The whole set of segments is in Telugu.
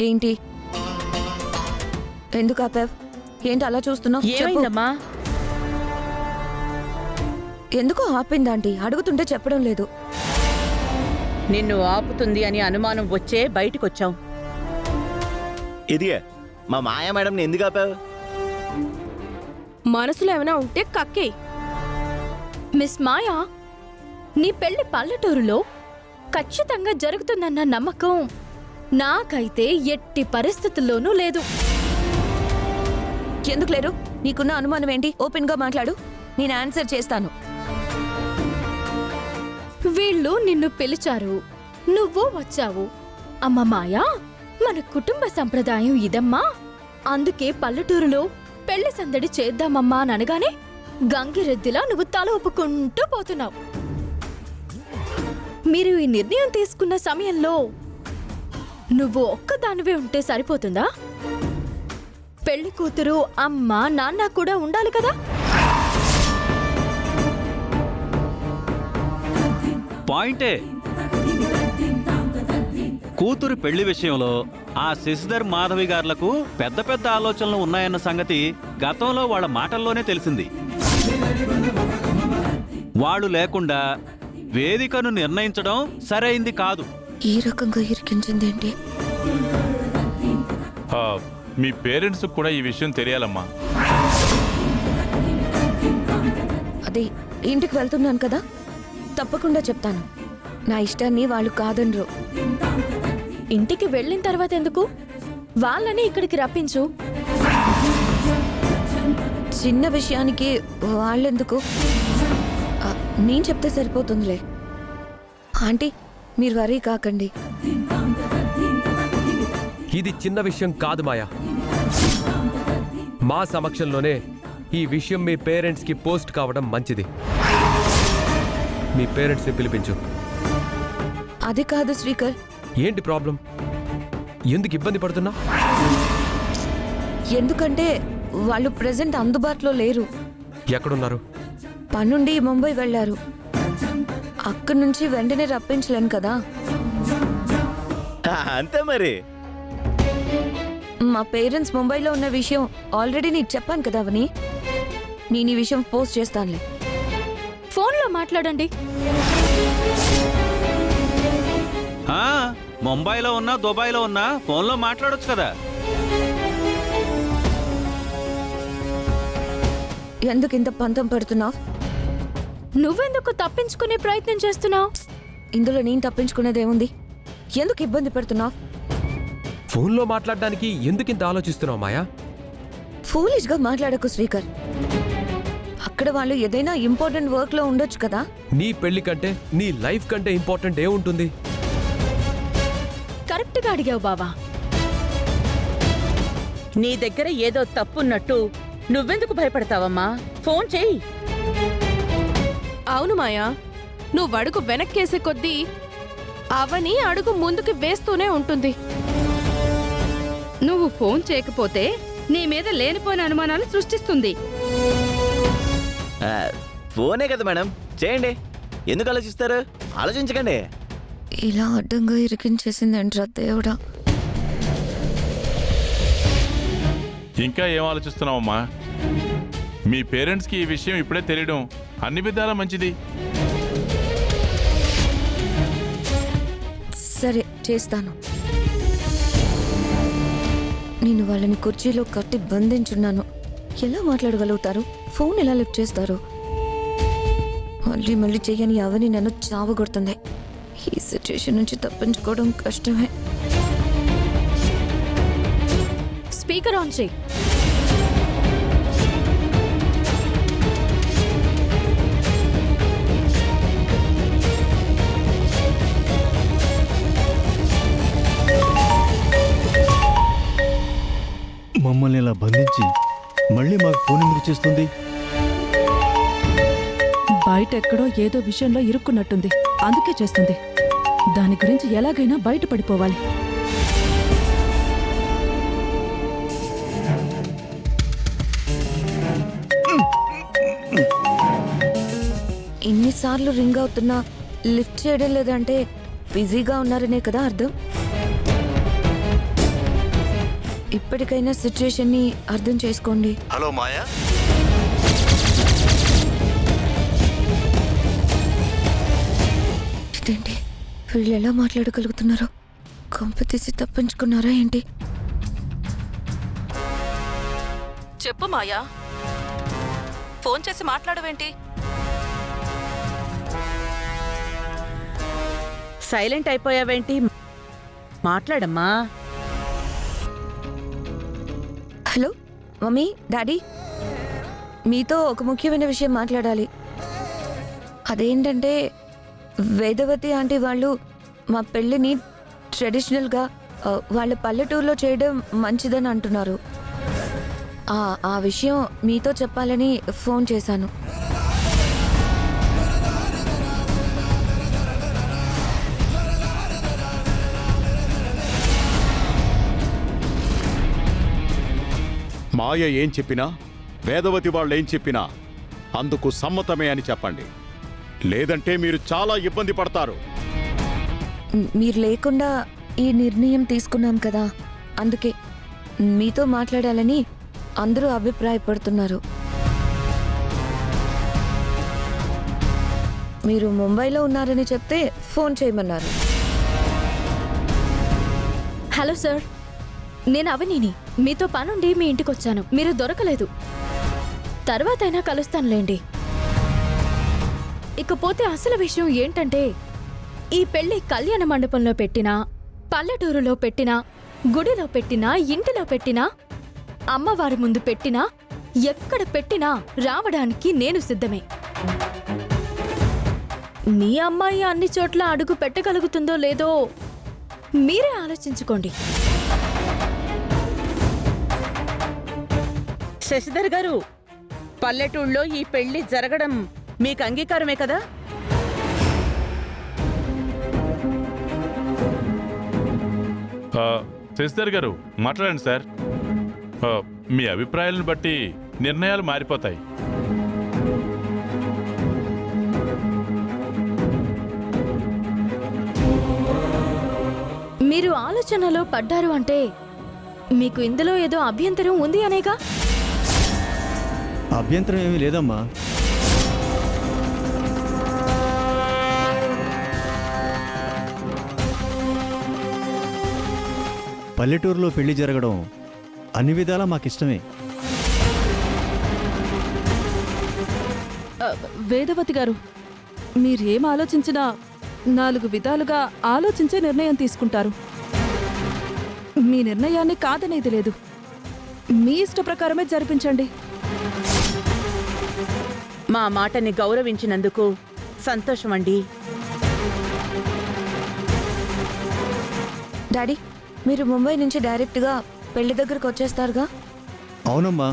ఏంటి? ఎందుకు ఆపావ్? ఏంటి అలా చూస్తున్నావు? ఏమైందమ్మా? ఎందుకు ఆపిందాంటీ? అడుగుతుంటే చెప్పడం లేదు. నిన్ను ఆపుతుంది అని అనుమానం వచ్చే బయటికొచ్చాం. ఇదిగే మా మాయా మేడం ఎందుకు ఆపావు? మనసులో ఏమైనా ఉంటే కక్కే. మిస్ మాయా, నీ పెళ్లి పల్లెటూరులో ఖచ్చితంగా జరుగుతుందన్న నమ్మకం నాకైతే ఎట్టి పరిస్థితుల్లోనూ లేదు. ఎందుకు లేరు? నీకున్న అనుమానం ఏంటి? ఓపెన్ గా మాట్లాడు, నేను ఆన్సర్ చేస్తాను. వీళ్ళు నిన్ను పిలిచారు, నువ్వు వచ్చావు. అమ్మ మాయా, మన కుటుంబ సంప్రదాయం ఇదమ్మా. అందుకే పల్లెటూరులో పెళ్లి సందడి చేద్దామమ్మా అని అనగానే గంగిరెద్దిలా నువ్వు తల ఒప్పుకుంటూ పోతున్నావు. మీరు ఈ నిర్ణయం తీసుకున్న సమయంలో నువ్వు ఒక్కదానివే ఉంటే సరిపోతుందా? పెళ్లి కూతురు అమ్మ నాన్న కూడా ఉండాలి కదా. పాయింటే. కూతురు పెళ్లి విషయంలో ఆ శశిధర్ మాధవి గారులకు పెద్ద పెద్ద ఆలోచనలు ఉన్నాయన్న సంగతి గతంలో వాళ్ళ మాటల్లోనే తెలిసింది. వాళ్ళు లేకుండా వేదికను నిర్ణయించడం సరైంది కాదు. ఈ రకంగా ఇరికించిందేంటి? మీ పేరెంట్స్ కూడా ఈ విషయం తెలియాలమ్మా. అదే, ఇంటికి వెళ్తున్నాను కదా, తప్పకుండా చెప్తాను. నా ఇష్టాన్ని వాళ్ళు కాదనరు. ఇంటికి వెళ్ళిన తర్వాత ఎందుకు? వాళ్ళని ఇక్కడికి రప్పించు. చిన్న విషయానికి వాళ్ళెందుకు? నేను చెప్తే సరిపోతుందిలే. ఆంటీ, మీరు వరీ కాకండి. ఇది చిన్న విషయం కాదు మాయా. మా సమక్షంలోనే ఈ విషయం మీ పేరెంట్స్కి పోస్ట్ కావడం మంచిది. మీ పేరెంట్స్ని పిలిపించు. అది కాదు శ్రీకర్. ఏంటి ప్రాబ్లం? ఎందుకు ఇబ్బంది పడుతున్నా? ఎందుకంటే వాళ్ళు ప్రెజెంట్ అందుబాటులో లేరు. ఎక్కడున్నారు? పనుండి ముంబై వెళ్లారు. అక్కడి నుంచి వెంటనే రప్పించలేను కదా. అంతే మరి. మా పేరెంట్స్ ముంబైలో ఉన్న విషయం ఆల్రెడీ నీకు చెప్పాను కదా అవని. నేను ఈ విషయం పోస్ట్ చేస్తానులే. ఫోన్లో మాట్లాడండి. ముంబైలో ఉన్నా దుబాయ్లో ఉన్నా ఫోన్లో మాట్లాడొచ్చు కదా. ఎందుకు ఇంత పంతం పడుతున్నావు? నువ్వెందుకు తప్పించుకునే ప్రయత్నం చేస్తున్నావు? ఇందులో నేను తప్పించుకునేదేముంది? ఎందుకు ఇబ్బంది పెడుతున్నావు? ఫోన్లో మాట్లాడడానికి ఎందుకింత ఆలోచిస్తున్నావు మాయా? ఫూలిష్ గా మాట్లాడకు శ్రీకర్. అక్కడ వాళ్ళు ఏదైనా ఇంపార్టెంట్ వర్క్ లో ఉండొచ్చు కదా. నీ పెళ్లి కంటే నీ లైఫ్ కంటే ఇంపార్టెంట్ ఏముంటుంది? కరెక్ట్ గా అడిగావు బావా. నీ దగ్గర ఏదో తప్పున్నట్టు నువ్వెందుకు భయపడతావమ్మా? ఫోన్ చెయ్యి. అవును మాయా, నువ్వు అడుగు వెనక్కేసే కొద్దీ అవని అడుగు ముందుకు వేస్తూనే ఉంటుంది. నువ్వు ఫోన్ చేయకపోతే నీ మీద లేనిపోయిన అనుమానాలు సృష్టిస్తుంది. ఫోనే కదా మేడం, చేయండి. ఎందుకు ఆలోచిస్తారు? ఆలోచించకండి. ఇలా అడ్డంగా ఇరికించేసిందంట్రా దేవుడా. ఇంకా ఏం ఆలోచిస్తున్నావమ్మా? మీ పేరెంట్స్కి ఈ విషయం ఇప్పుడే తెలియడం అన్ని విధాలా మంచిది. సరే, చేస్తాను. నేను వాళ్ళని కుర్చీలో కట్టి బంధించున్నాను. ఎలా మాట్లాడగలుగుతారు? ఫోన్ ఎలా లిఫ్ట్ చేస్తారు? మళ్ళీ మళ్ళీ చెయ్యని అవని నన్ను చావగొడుతుంది. ఈ సిచ్యుయేషన్ నుంచి తప్పించుకోవడం కష్టమే. స్పీకర్ ఆన్ చేయి. మమ్మల్ని ఇలా బంధించి మళ్ళీ మాకు ఫోన్ ఎందుకు చేస్తుంది? బయట ఎక్కడో ఏదో విషయంలో ఇరుక్కున్నట్టుంది, అందుకే చేస్తుంది. దాని గురించి ఎలాగైనా బయటపడిపోవాలి. ఎన్నిసార్లు రింగ్ అవుతున్నా లిఫ్ట్ చేయడం లేదంటే బిజీగా ఉన్నారనే కదా అర్థం. ఇప్పటికైనా సిచ్యుయేషన్ని అర్థం చేసుకోండి. హలో మాయా, ఇదేంటి వీళ్ళు ఎలా మాట్లాడగలుగుతున్నారో? కొంప తీసి తప్పించుకున్నారా ఏంటి? చెప్పు మాయా, ఫోన్ చేసి మాట్లాడవేంటి? సైలెంట్ అయిపోయావేంటి? మాట్లాడమ్మా. హలో మమ్మీ, డాడీ, మీతో ఒక ముఖ్యమైన విషయం మాట్లాడాలి. అదేంటంటే వేదవతి ఆంటీ వాళ్ళు మా పెళ్ళిని ట్రెడిషనల్గా వాళ్ళ పల్లెటూరులో చేయడం మంచిదని అంటున్నారు. ఆ విషయం మీతో చెప్పాలని ఫోన్ చేశాను. మాయ ఏం చెప్పినా, వేదవతి వాళ్ళేం చెప్పినా అందుకు సమ్మతమే అని చెప్పండి. లేదంటే మీరు చాలా ఇబ్బంది పడతారు. మీరు లేకుండా ఈ నిర్ణయం తీసుకున్నాం కదా, అందుకే మీతో మాట్లాడాలని అందరూ అభిప్రాయపడుతున్నారు. మీరు ముంబైలో ఉన్నారని చెప్తే ఫోన్ చేయమన్నారు. హలో సార్, నేను అవనిని. మీతో పనుండి మీ ఇంటికి వచ్చాను. మీరు దొరకలేదు. తర్వాతైనా కలుస్తానులేండి. ఇకపోతే అసలు విషయం ఏంటంటే, ఈ పెళ్లి కళ్యాణ మండపంలో పెట్టినా, పల్లెటూరులో పెట్టినా, గుడిలో పెట్టినా, ఇంటిలో పెట్టినా, అమ్మవారి ముందు పెట్టినా, ఎక్కడ పెట్టినా రావడానికి నేను సిద్ధమే. మీ అమ్మాయి అన్ని చోట్ల అడుగు పెట్టగలుగుతుందో లేదో మీరే ఆలోచించుకోండి. శశిధర్ గారు, పల్లెటూళ్ళలో ఈ పెళ్లి జరగడం మీకు అంగీకారమే కదా? శశిధర్ గారు మాట్లాడండి సార్. మీ అభిప్రాయాలను బట్టి నిర్ణయాలు మారిపోతాయి. మీరు ఆలోచనలో పడ్డారు అంటే మీకు ఇందులో ఏదో అభ్యంతరం ఉంది అనేగా? అభ్యంతరం ఏమీ లేదమ్మా. పల్లెటూరులో పెళ్లి జరగడం అన్ని విధాలా మాకిష్టమే. వేదవతి గారు, మీరేం ఆలోచించినా 4 విధాలుగా ఆలోచించే నిర్ణయం తీసుకుంటారు. మీ నిర్ణయాన్ని కాదనేది లేదు. మీ ఇష్ట ప్రకారమే జరిపించండి. మా మాటని గౌరవించినందుకు సంతోషమండి. డాడీ, మీరు ముంబై నుంచి డైరెక్ట్గా పెళ్లి దగ్గరకు వచ్చేస్తారుగా? అవునమ్మా,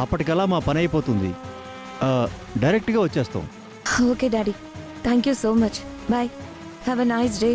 అప్పటికల్లా మా పని అయిపోతుంది. డైరెక్ట్గా వచ్చేస్తాం. Okay daddy, thank you so much. Bye, have a nice day.